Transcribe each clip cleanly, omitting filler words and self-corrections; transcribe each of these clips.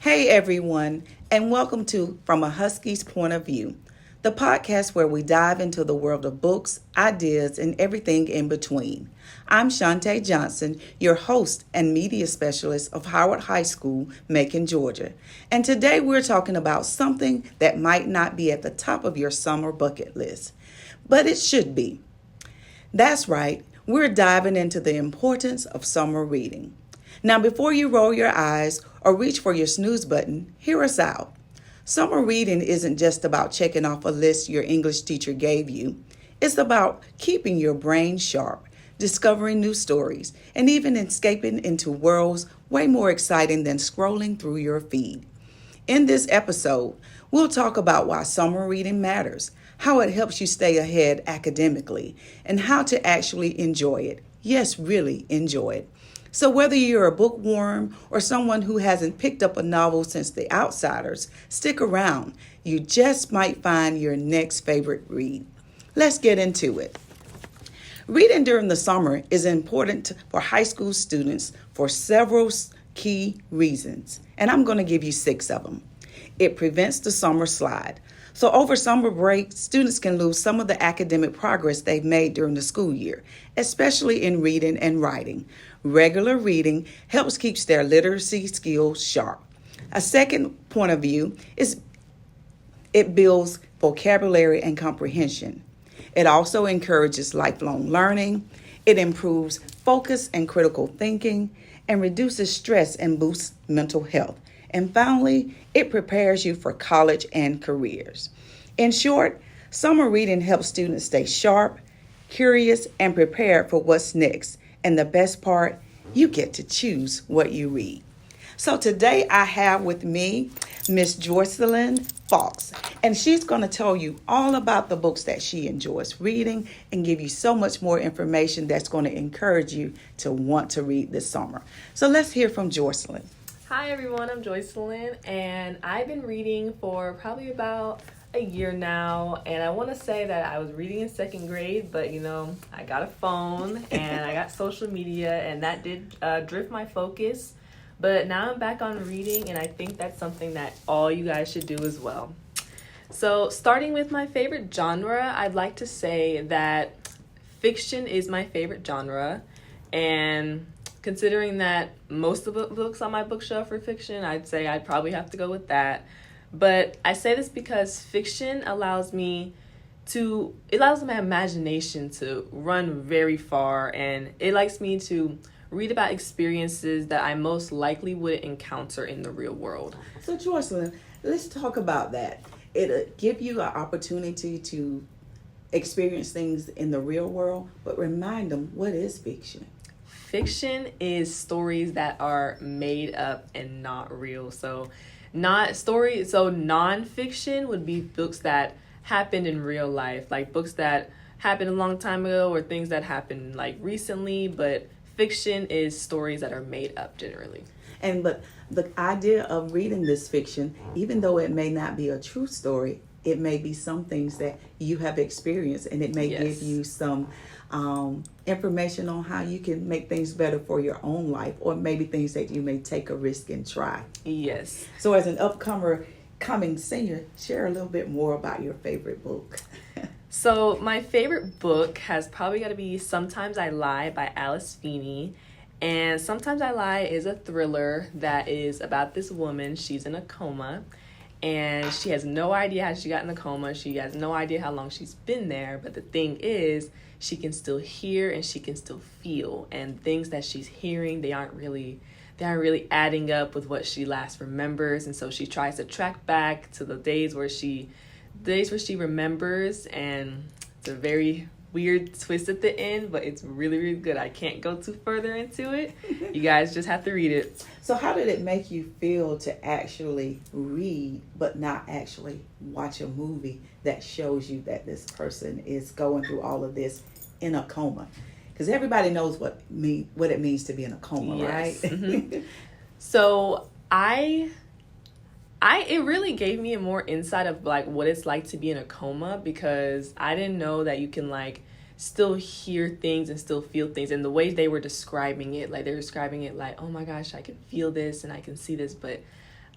Hey everyone, and welcome to From a Husky's Point of View, the podcast where we dive into the world of books, ideas, and everything in between. I'm Shantae Johnson, your host and media specialist of Howard High School, Macon, Georgia. And today we're talking about something that might not be at the top of your summer bucket list, but it should be. That's right, we're diving into the importance of summer reading. Now, before you roll your eyes or reach for your snooze button, hear us out. Summer reading isn't just about checking off a list your English teacher gave you. It's about keeping your brain sharp, discovering new stories, and even escaping into worlds way more exciting than scrolling through your feed. In this episode, we'll talk about why summer reading matters, how it helps you stay ahead academically, and how to actually enjoy it. Yes, really enjoy it. So whether you're a bookworm or someone who hasn't picked up a novel since The Outsiders, stick around. You just might find your next favorite read. Let's get into it. Reading during the summer is important for high school students for several key reasons, and I'm going to give you 6 of them. It prevents the summer slide. So over summer break, students can lose some of the academic progress they've made during the school year, especially in reading and writing. Regular reading helps keep their literacy skills sharp. A second point of view is it builds vocabulary and comprehension. It also encourages lifelong learning. It improves focus and critical thinking and reduces stress and boosts mental health. And finally, it prepares you for college and careers. In short, summer reading helps students stay sharp, curious, and prepared for what's next. And the best part, you get to choose what you read. So today I have with me Miss Joycelyn Fox, and she's going to tell you all about the books that she enjoys reading and give you so much more information that's going to encourage you to want to read this summer. So let's hear from Joycelyn. Hi everyone, I'm Joycelyn, and I've been reading for probably about a year now, and I want to say that I was reading in 2nd grade, but I got a phone and I got social media, and that did drift my focus, but now I'm back on reading, and I think that's something that all you guys should do as well. So starting with my favorite genre, I'd like to say that fiction is my favorite genre, and considering that most of the books on my bookshelf are fiction, I'd say I'd probably have to go with that. But I say this because fiction allows my imagination to run very far, and it likes me to read about experiences that I most likely would encounter in the real world. So Joycelyn, let's talk about that. It'll give you an opportunity to experience things in the real world, but remind them, what is fiction? Fiction is stories that are made up and not real. So non-fiction would be books that happened in real life, like books that happened a long time ago or things that happened like recently, but fiction is stories that are made up generally. But the idea of reading this fiction, even though it may not be a true story, it may be some things that you have experienced, and it may give you some information on how you can make things better for your own life, or maybe things that you may take a risk and try. Yes. So as an coming senior, share a little bit more about your favorite book. So my favorite book has probably got to be Sometimes I Lie by Alice Feeney. And Sometimes I Lie is a thriller that is about this woman. She's in a coma, and she has no idea how she got in the coma. She has no idea how long she's been there. But the thing is, she can still hear and she can still feel. And things that she's hearing, they aren't really adding up with what she last remembers. And so she tries to track back to the days where she remembers. And it's a very weird twist at the end, but it's really, really good. I can't go too further into it. You guys just have to read it. So how did it make you feel to actually read but not actually watch a movie that shows you that this person is going through all of this in a coma? Because everybody knows what it means to be in a coma, yes. Right? Mm-hmm. So it really gave me a more insight of like what it's like to be in a coma, because I didn't know that you can like still hear things and still feel things. And the way they were describing it, like oh my gosh, I can feel this and I can see this, but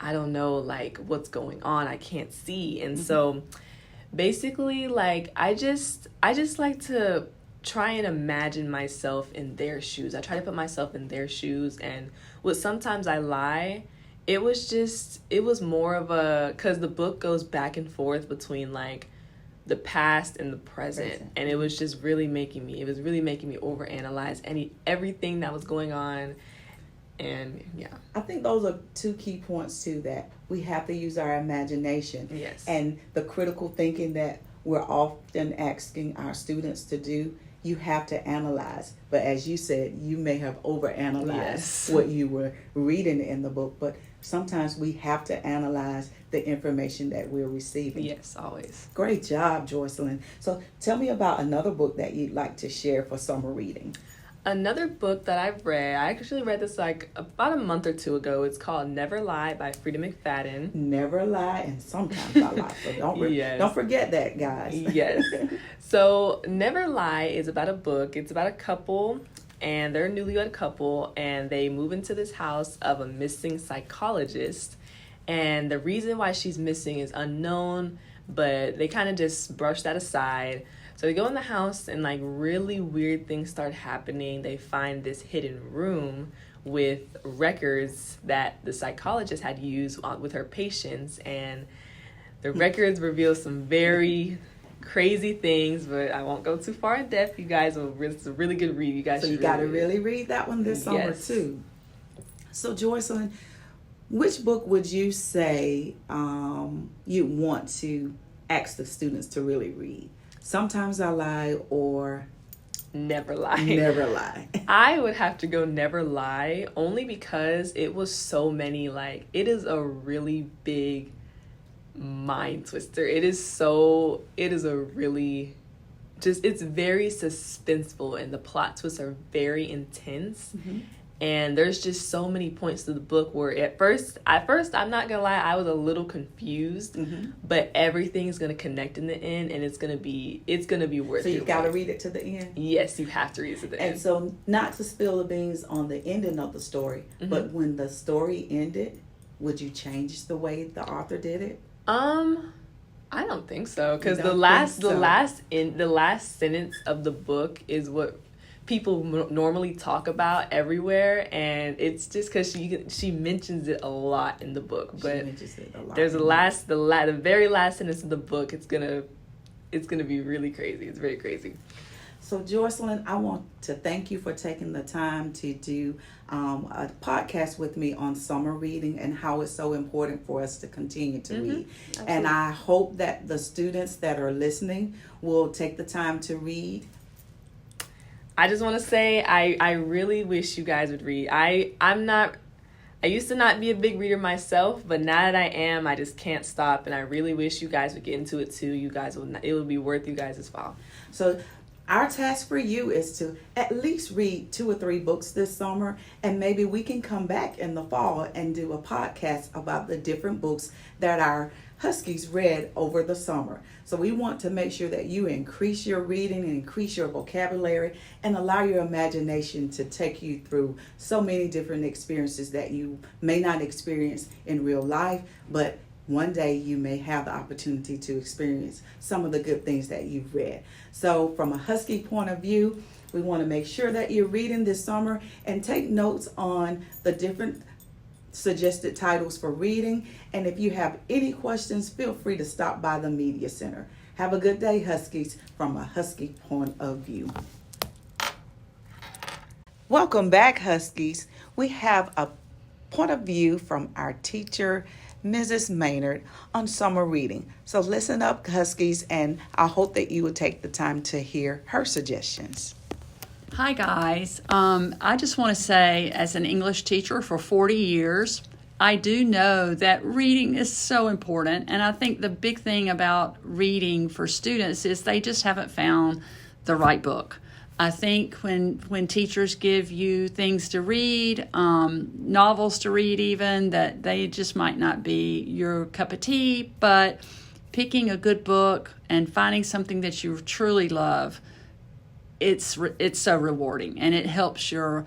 I don't know, like, what's going on. I can't see. And so basically, like, I just like to try and imagine myself in their shoes. I try to put myself in their shoes. And with Sometimes I Lie, it was more of because the book goes back and forth between, like, the past and the present. And it was just really making me overanalyze everything that was going on. And yeah, I think those are two key points too, that we have to use our imagination. Yes. And the critical thinking that we're often asking our students to do, you have to analyze. But as you said, you may have overanalyzed what you were reading in the book, but sometimes we have to analyze the information that we're receiving. Yes, always. Great job, Joycelyn. So tell me about another book that you'd like to share for summer reading. Another book that I've read, I actually read this like about a month or two ago. It's called Never Lie by Frida McFadden. Never lie, and sometimes I lie. So don't forget that, guys. Yes. So Never Lie is about a book. It's about a couple, and they're a newlywed couple, and they move into this house of a missing psychologist. And the reason why she's missing is unknown, but they kind of just brush that aside. So they go in the house and like really weird things start happening. They find this hidden room with records that the psychologist had used with her patients. And the records reveal some very crazy things, but I won't go too far in depth. You guys it's a really good read. You guys So you got to really read that one this summer too. So Joycelyn, which book would you say you want to ask the students to really read? Sometimes I Lie or Never Lie? Never Lie. I would have to go Never Lie, only because it was so many, like, it is a really big mind twister. It's very suspenseful, and the plot twists are very intense. Mm-hmm. And there's just so many points to the book where at first, I'm not gonna lie, I was a little confused, but everything's gonna connect in the end, and it's gonna be worth it. So you've got to read it to the end? Yes, you have to read it to the end. And so, not to spill the beans on the ending of the story, but when the story ended, would you change the way the author did it? I don't think so, because the last sentence of the book is what people normally talk about everywhere, and it's just because she mentions it a lot in the book. But there's the very last sentence of the book. It's gonna be really crazy. It's very crazy. So Joycelyn, I want to thank you for taking the time to do a podcast with me on summer reading and how it's so important for us to continue to read. Absolutely. And I hope that the students that are listening will take the time to read. I just want to say I really wish you guys would read. I used to not be a big reader myself, but now that I am, I just can't stop, and I really wish you guys would get into it too. It would be worth you guys' while. So our task for you is to at least read 2 or 3 books this summer, and maybe we can come back in the fall and do a podcast about the different books that our Huskies read over the summer. So we want to make sure that you increase your reading and increase your vocabulary and allow your imagination to take you through so many different experiences that you may not experience in real life, but one day you may have the opportunity to experience some of the good things that you've read. So from a Husky point of view, we want to make sure that you're reading this summer and take notes on the different suggested titles for reading. And if you have any questions, feel free to stop by the Media Center. Have a good day, Huskies, from a Husky point of view. Welcome back, Huskies. We have a point of view from our teacher, Mrs. Maynard, on summer reading. So listen up, Huskies, and I hope that you will take the time to hear her suggestions. Hi guys, I just want to say, as an English teacher for 40 years, I do know that reading is so important, and I think the big thing about reading for students is they just haven't found the right book. I think when teachers give you things to read, novels to read even, that they just might not be your cup of tea, but picking a good book and finding something that you truly love, it's so rewarding, and it helps your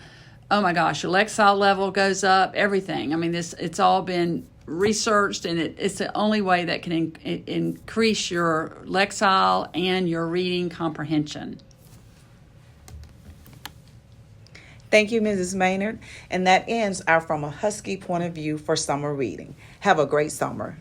Lexile level goes up, everything. I mean, it's all been researched, and it's the only way that can increase your lexile and your reading comprehension. Thank you, Mrs. Maynard. And that ends our From a Husky Point of View for summer reading. Have a great summer.